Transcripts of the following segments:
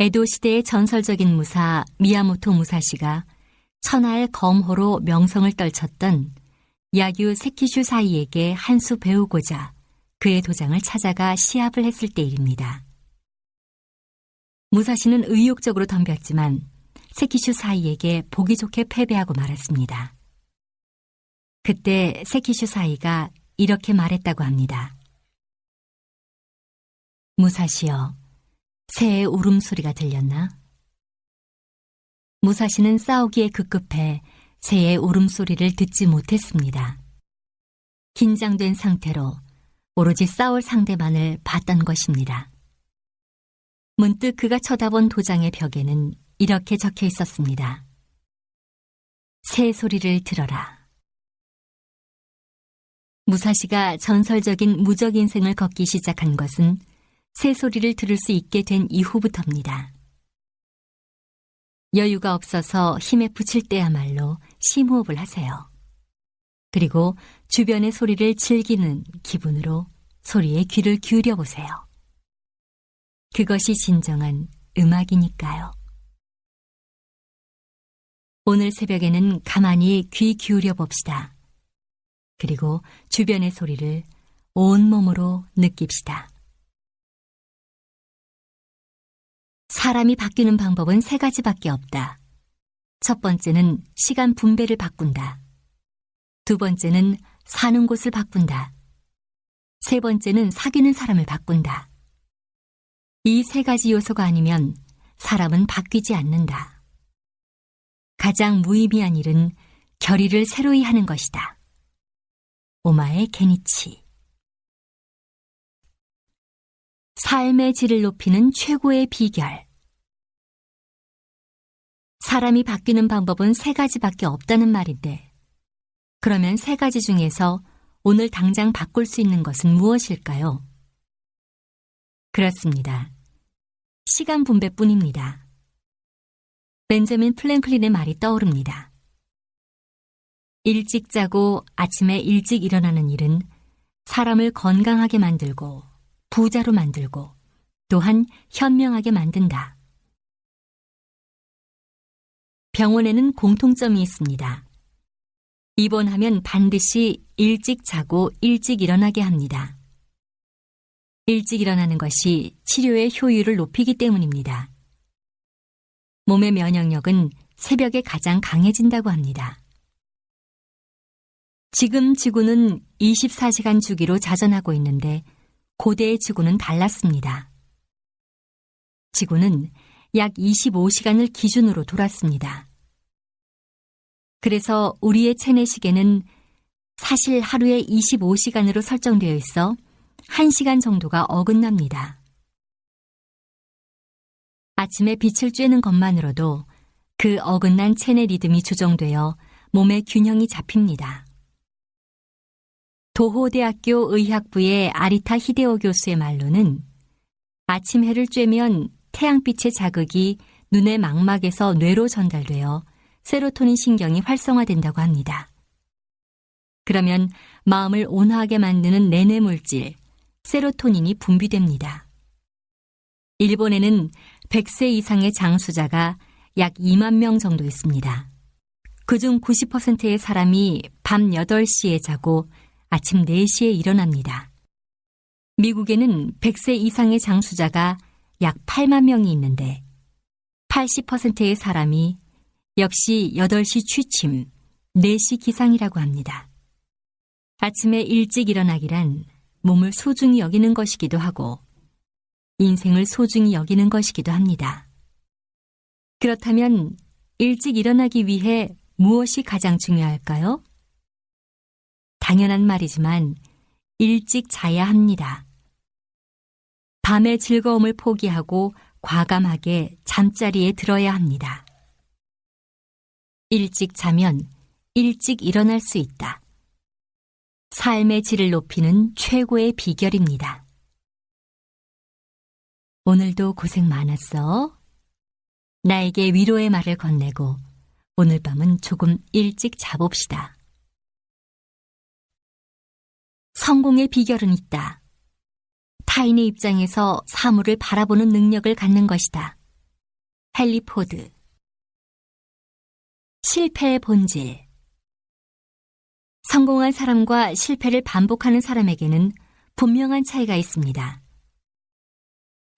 에도 시대의 전설적인 무사 미야모토 무사시가 천하의 검호로 명성을 떨쳤던 야규 세키슈 사이에게 한 수 배우고자 그의 도장을 찾아가 시합을 했을 때 일입니다. 무사시는 의욕적으로 덤볐지만 세키슈 사이에게 보기 좋게 패배하고 말았습니다. 그때 세키슈 사이가 이렇게 말했다고 합니다. 무사시여, 새의 울음소리가 들렸나? 무사시는 싸우기에 급급해 새의 울음소리를 듣지 못했습니다. 긴장된 상태로 오로지 싸울 상대만을 봤던 것입니다. 문득 그가 쳐다본 도장의 벽에는 이렇게 적혀 있었습니다. 새 소리를 들어라. 무사시가 전설적인 무적 인생을 걷기 시작한 것은 새 소리를 들을 수 있게 된 이후부터입니다. 여유가 없어서 힘에 부칠 때야말로 심호흡을 하세요. 그리고 주변의 소리를 즐기는 기분으로 소리에 귀를 기울여 보세요. 그것이 진정한 음악이니까요. 오늘 새벽에는 가만히 귀 기울여 봅시다. 그리고 주변의 소리를 온몸으로 느낍시다. 사람이 바뀌는 방법은 세 가지밖에 없다. 첫 번째는 시간 분배를 바꾼다. 두 번째는 사는 곳을 바꾼다. 세 번째는 사귀는 사람을 바꾼다. 이 세 가지 요소가 아니면 사람은 바뀌지 않는다. 가장 무의미한 일은 결의를 새로이 하는 것이다. 오마에 게니치. 삶의 질을 높이는 최고의 비결. 사람이 바뀌는 방법은 세 가지밖에 없다는 말인데, 그러면 세 가지 중에서 오늘 당장 바꿀 수 있는 것은 무엇일까요? 그렇습니다. 시간 분배뿐입니다. 벤저민 플랭클린의 말이 떠오릅니다. 일찍 자고 아침에 일찍 일어나는 일은 사람을 건강하게 만들고 부자로 만들고 또한 현명하게 만든다. 병원에는 공통점이 있습니다. 입원하면 반드시 일찍 자고 일찍 일어나게 합니다. 일찍 일어나는 것이 치료의 효율을 높이기 때문입니다. 몸의 면역력은 새벽에 가장 강해진다고 합니다. 지금 지구는 24시간 주기로 자전하고 있는데 고대의 지구는 달랐습니다. 지구는 약 25시간을 기준으로 돌았습니다. 그래서 우리의 체내 시계는 사실 하루에 25시간으로 설정되어 있어 1시간 정도가 어긋납니다. 아침에 빛을 쬐는 것만으로도 그 어긋난 체내 리듬이 조정되어 몸의 균형이 잡힙니다. 도호대학교 의학부의 아리타 히데오 교수의 말로는 아침 해를 쬐면 태양빛의 자극이 눈의 망막에서 뇌로 전달되어 세로토닌 신경이 활성화된다고 합니다. 그러면 마음을 온화하게 만드는 내내 물질, 세로토닌이 분비됩니다. 일본에는 100세 이상의 장수자가 약 2만 명 정도 있습니다. 그중 90%의 사람이 밤 8시에 자고 아침 4시에 일어납니다. 미국에는 100세 이상의 장수자가 약 8만 명이 있는데 80%의 사람이 역시 8시 취침, 4시 기상이라고 합니다. 아침에 일찍 일어나기란 몸을 소중히 여기는 것이기도 하고 인생을 소중히 여기는 것이기도 합니다. 그렇다면 일찍 일어나기 위해 무엇이 가장 중요할까요? 당연한 말이지만 일찍 자야 합니다. 밤의 즐거움을 포기하고 과감하게 잠자리에 들어야 합니다. 일찍 자면 일찍 일어날 수 있다. 삶의 질을 높이는 최고의 비결입니다. 오늘도 고생 많았어. 나에게 위로의 말을 건네고 오늘 밤은 조금 일찍 자봅시다. 성공의 비결은 있다. 타인의 입장에서 사물을 바라보는 능력을 갖는 것이다. 헨리 포드. 실패의 본질. 성공한 사람과 실패를 반복하는 사람에게는 분명한 차이가 있습니다.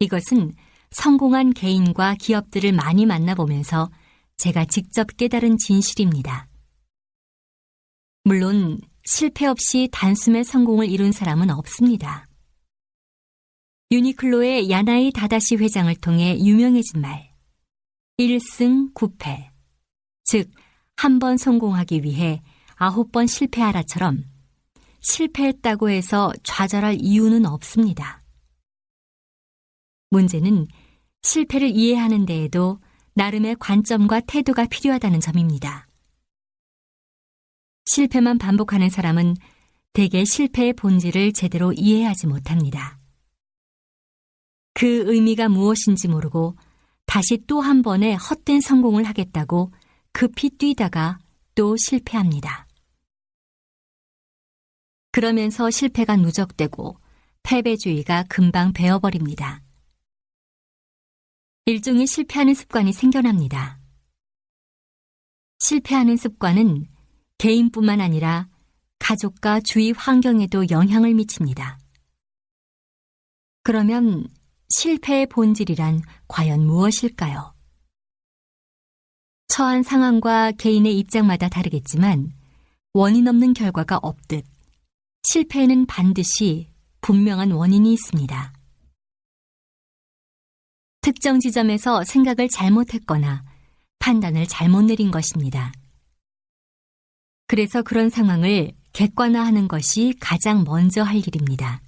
이것은 성공한 개인과 기업들을 많이 만나보면서 제가 직접 깨달은 진실입니다. 물론 실패 없이 단숨에 성공을 이룬 사람은 없습니다. 유니클로의 야나이 다다시 회장을 통해 유명해진 말, 1승 9패, 즉 한 번 성공하기 위해 9번 실패하라처럼 실패했다고 해서 좌절할 이유는 없습니다. 문제는 실패를 이해하는 데에도 나름의 관점과 태도가 필요하다는 점입니다. 실패만 반복하는 사람은 대개 실패의 본질을 제대로 이해하지 못합니다. 그 의미가 무엇인지 모르고 다시 또 한 번의 헛된 성공을 하겠다고 급히 뛰다가 또 실패합니다. 그러면서 실패가 누적되고 패배주의가 금방 배어버립니다. 일종의 실패하는 습관이 생겨납니다. 실패하는 습관은 개인뿐만 아니라 가족과 주위 환경에도 영향을 미칩니다. 그러면 실패의 본질이란 과연 무엇일까요? 처한 상황과 개인의 입장마다 다르겠지만 원인 없는 결과가 없듯 실패에는 반드시 분명한 원인이 있습니다. 특정 지점에서 생각을 잘못했거나 판단을 잘못 내린 것입니다. 그래서 그런 상황을 객관화하는 것이 가장 먼저 할 일입니다.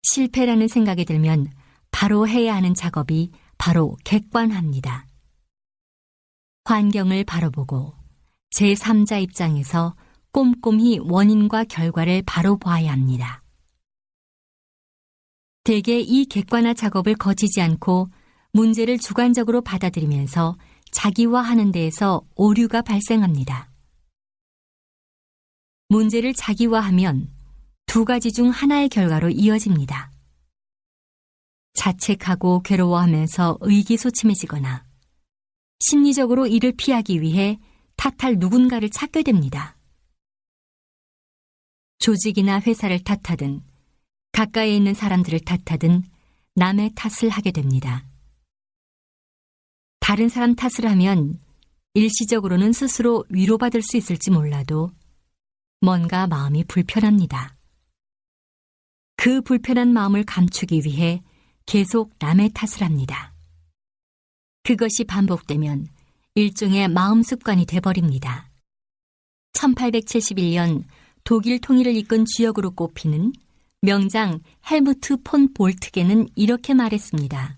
실패라는 생각이 들면 바로 해야 하는 작업이 바로 객관화입니다. 환경을 바로 보고 제3자 입장에서 꼼꼼히 원인과 결과를 바로 보아야 합니다. 대개 이 객관화 작업을 거치지 않고 문제를 주관적으로 받아들이면서 자기화하는 데에서 오류가 발생합니다. 문제를 자기화하면 두 가지 중 하나의 결과로 이어집니다. 자책하고 괴로워하면서 의기소침해지거나 심리적으로 이를 피하기 위해 탓할 누군가를 찾게 됩니다. 조직이나 회사를 탓하든 가까이에 있는 사람들을 탓하든 남의 탓을 하게 됩니다. 다른 사람 탓을 하면 일시적으로는 스스로 위로받을 수 있을지 몰라도 뭔가 마음이 불편합니다. 그 불편한 마음을 감추기 위해 계속 남의 탓을 합니다. 그것이 반복되면 일종의 마음 습관이 돼버립니다. 1871년 독일 통일을 이끈 주역으로 꼽히는 명장 헬무트 폰 볼트게는 이렇게 말했습니다.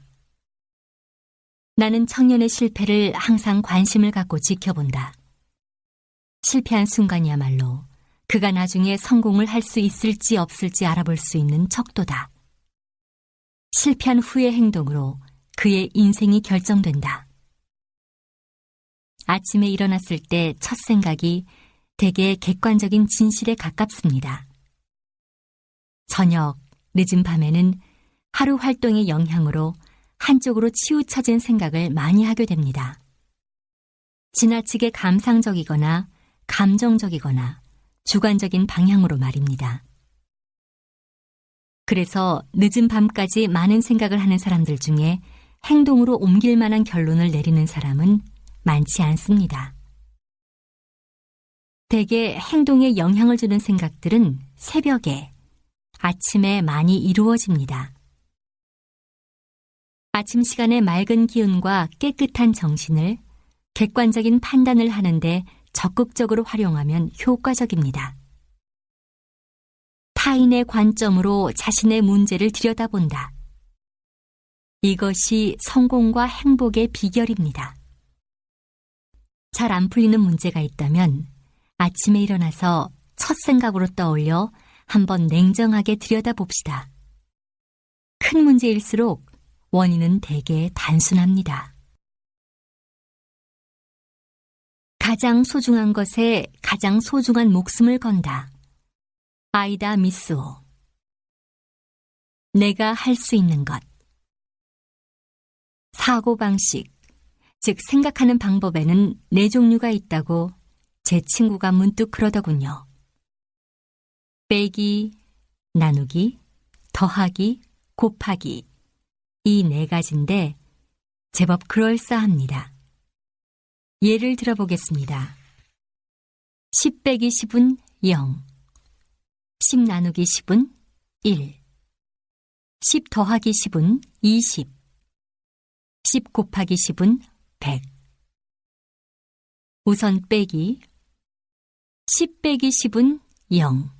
나는 청년의 실패를 항상 관심을 갖고 지켜본다. 실패한 순간이야말로 그가 나중에 성공을 할 수 있을지 없을지 알아볼 수 있는 척도다. 실패한 후의 행동으로 그의 인생이 결정된다. 아침에 일어났을 때 첫 생각이 대개 객관적인 진실에 가깝습니다. 저녁, 늦은 밤에는 하루 활동의 영향으로 한쪽으로 치우쳐진 생각을 많이 하게 됩니다. 지나치게 감상적이거나 감정적이거나 주관적인 방향으로 말입니다. 그래서 늦은 밤까지 많은 생각을 하는 사람들 중에 행동으로 옮길 만한 결론을 내리는 사람은 많지 않습니다. 대개 행동에 영향을 주는 생각들은 새벽에, 아침에 많이 이루어집니다. 아침 시간의 맑은 기운과 깨끗한 정신을 객관적인 판단을 하는데 적극적으로 활용하면 효과적입니다. 타인의 관점으로 자신의 문제를 들여다본다. 이것이 성공과 행복의 비결입니다. 잘 안 풀리는 문제가 있다면 아침에 일어나서 첫 생각으로 떠올려 한번 냉정하게 들여다봅시다. 큰 문제일수록 원인은 대개 단순합니다. 가장 소중한 것에 가장 소중한 목숨을 건다. 아이다 미스오. 내가 할 수 있는 것. 사고방식, 즉 생각하는 방법에는 4종류가 있다고 제 친구가 문득 그러더군요. 빼기, 나누기, 더하기, 곱하기, 이 4가지인데 제법 그럴싸합니다. 예를 들어보겠습니다. 10 빼기 10은 0, 10 나누기 10은 1, 10 더하기 10은 20, 10 곱하기 10은 100. 우선 빼기. 10 빼기 10은 0.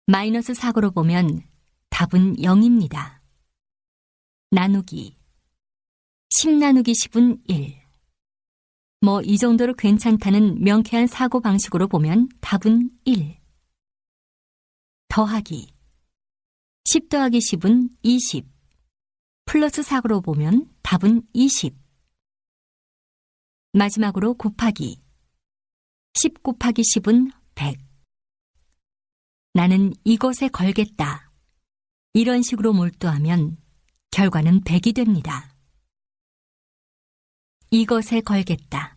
마이너스 사고로 보면 답은 0입니다. 나누기. 10 나누기 10은 1. 이 정도로 괜찮다는 명쾌한 사고 방식으로 보면 답은 1. 더하기. 10 더하기 10은 20. 플러스 사고로 보면 답은 20. 마지막으로 곱하기. 10 곱하기 10은 100. 나는 이것에 걸겠다. 이런 식으로 몰두하면 결과는 100이 됩니다. 이것에 걸겠다.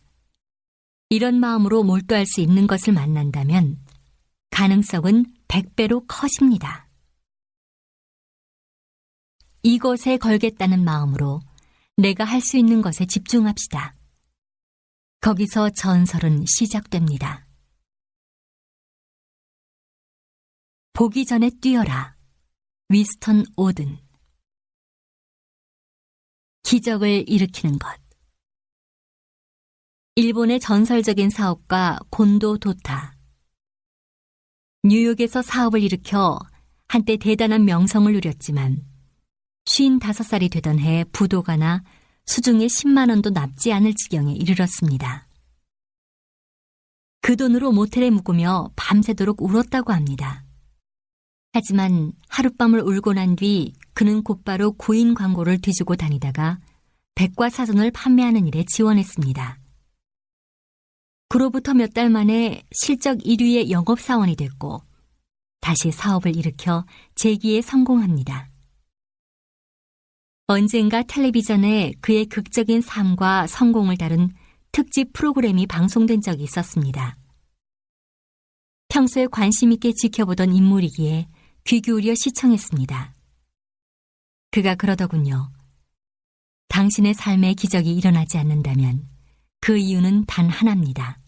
이런 마음으로 몰두할 수 있는 것을 만난다면 가능성은 100배로 커집니다. 이것에 걸겠다는 마음으로 내가 할 수 있는 것에 집중합시다. 거기서 전설은 시작됩니다. 보기 전에 뛰어라. 위스턴 오든. 기적을 일으키는 것. 일본의 전설적인 사업가 곤도 도타. 뉴욕에서 사업을 일으켜 한때 대단한 명성을 누렸지만 55살이 되던 해 부도가 나 수중에 10만 원도 남지 않을 지경에 이르렀습니다. 그 돈으로 모텔에 묵으며 밤새도록 울었다고 합니다. 하지만 하룻밤을 울고 난 뒤 그는 곧바로 구인 광고를 뒤주고 다니다가 백과사전을 판매하는 일에 지원했습니다. 그로부터 몇 달 만에 실적 1위의 영업사원이 됐고 다시 사업을 일으켜 재기에 성공합니다. 언젠가 텔레비전에 그의 극적인 삶과 성공을 다룬 특집 프로그램이 방송된 적이 있었습니다. 평소에 관심 있게 지켜보던 인물이기에 귀 기울여 시청했습니다. 그가 그러더군요. 당신의 삶에 기적이 일어나지 않는다면 그 이유는 단 하나입니다.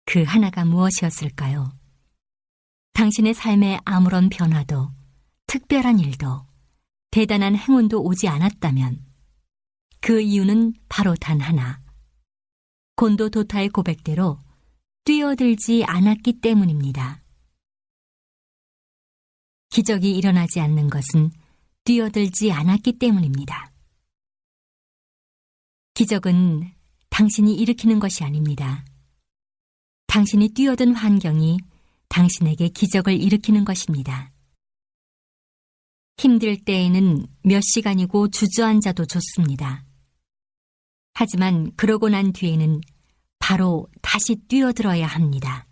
그 하나가 무엇이었을까요? 당신의 삶에 아무런 변화도, 특별한 일도, 대단한 행운도 오지 않았다면 그 이유는 바로 단 하나. 곤도 도타의 고백대로 뛰어들지 않았기 때문입니다. 기적이 일어나지 않는 것은 뛰어들지 않았기 때문입니다. 기적은 당신이 일으키는 것이 아닙니다. 당신이 뛰어든 환경이 당신에게 기적을 일으키는 것입니다. 힘들 때에는 몇 시간이고 주저앉아도 좋습니다. 하지만 그러고 난 뒤에는 바로 다시 뛰어들어야 합니다.